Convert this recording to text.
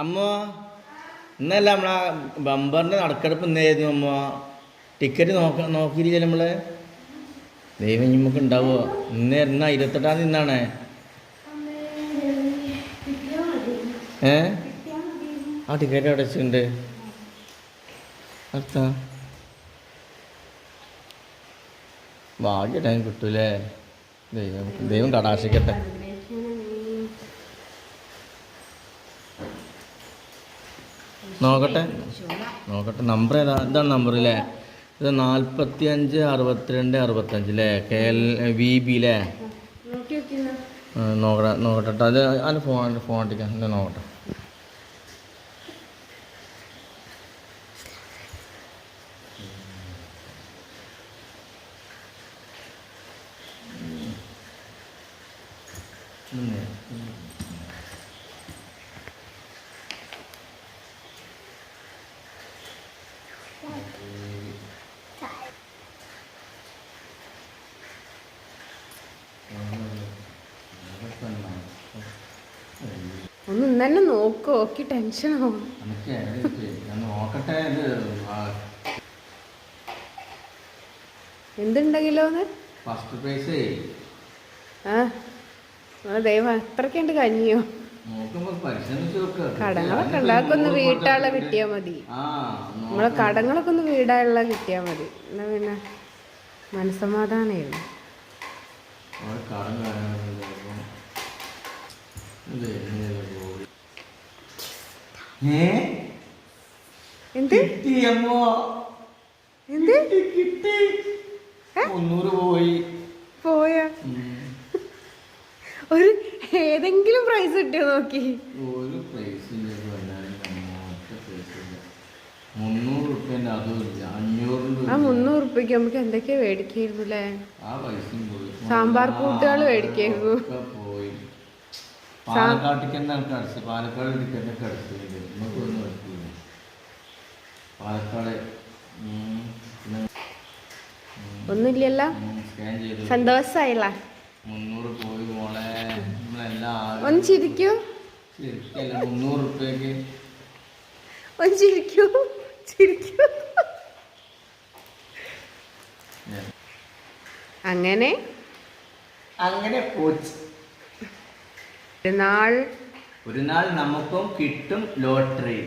അമ്മ ഇന്നല്ല നമ്മളാ ബമ്പറിൻ്റെ നറുക്കെടുപ്പ് ഇന്നായിരുന്നു അമ്മ. ടിക്കറ്റ് നോക്കിയില്ല നമ്മള്. ദൈവം നമുക്ക് ഉണ്ടാവുമോ? ഇന്നാ 28-ാം തീയതി ഇന്നാണ്. ആ ടിക്കറ്റ് അടച്ചിട്ടുണ്ട്. അടുത്ത ഭാഗ്യം കിട്ടൂലേ? ദൈവം കടാക്ഷിക്കട്ടെ. നോക്കട്ടെ നമ്പർ ഏതാ? ഇതാണ് നമ്പർ അല്ലേ? ഇത് 45 62 65 അല്ലേ? VB അല്ലേ? നോക്കട്ടെ. അത് അതിന് ഫോൺ അടിക്കാം. നോക്കട്ടെ. ഒന്ന് തന്നെ നോക്കി ടെൻഷനാവും. എന്തുണ്ടെങ്കിലോ ഫസ്റ്റ് പ്രൈസ് ദൈവം അത്രക്കുണ്ട് കഞ്ഞിയോ. കടങ്ങളൊക്കെ ഉണ്ടാക്കൊന്ന് വീട്ടാനുള്ള കിട്ടിയാ മതി. നമ്മളെ കടങ്ങളൊക്കെ ഒന്ന് വീടാനുള്ള കിട്ടിയാ മതി. എന്നാ പിന്നെ മനസ്സമാധാനായിരുന്നു. എന്ത് പോയാ? ഒരു ഏതെങ്കിലും പ്രൈസ് കിട്ടിയോ നോക്കി? ഒരു പ്രൈസ് 300 റുപ്യന്റെ അതുമില്ല. 500 ആ 300 റുപ്യക്ക് നമുക്ക് എന്തൊക്കെയാ മേടിക്കായിരുന്നു അല്ലേ? സാമ്പാർ കൂട്ടുകൾ മേടിക്കായിരുന്നു. പാലക്കാട് ടിക്കറ്റൊക്കെ അടിച്ചിട്ടുണ്ട്. പാലക്കാട് ഒന്നുമില്ലല്ലോ. സന്തോഷായില്ല. 300 പോയി മോളെ. നമ്മളെല്ലാം ഒന്ന് ചിരിക്കൂ. 300 റുപ്യക്ക് ഒന്ന് ചിരിക്കൂ. അങ്ങനെ ഒരു നാൾ നമുക്കും കിട്ടും ലോട്ടറി.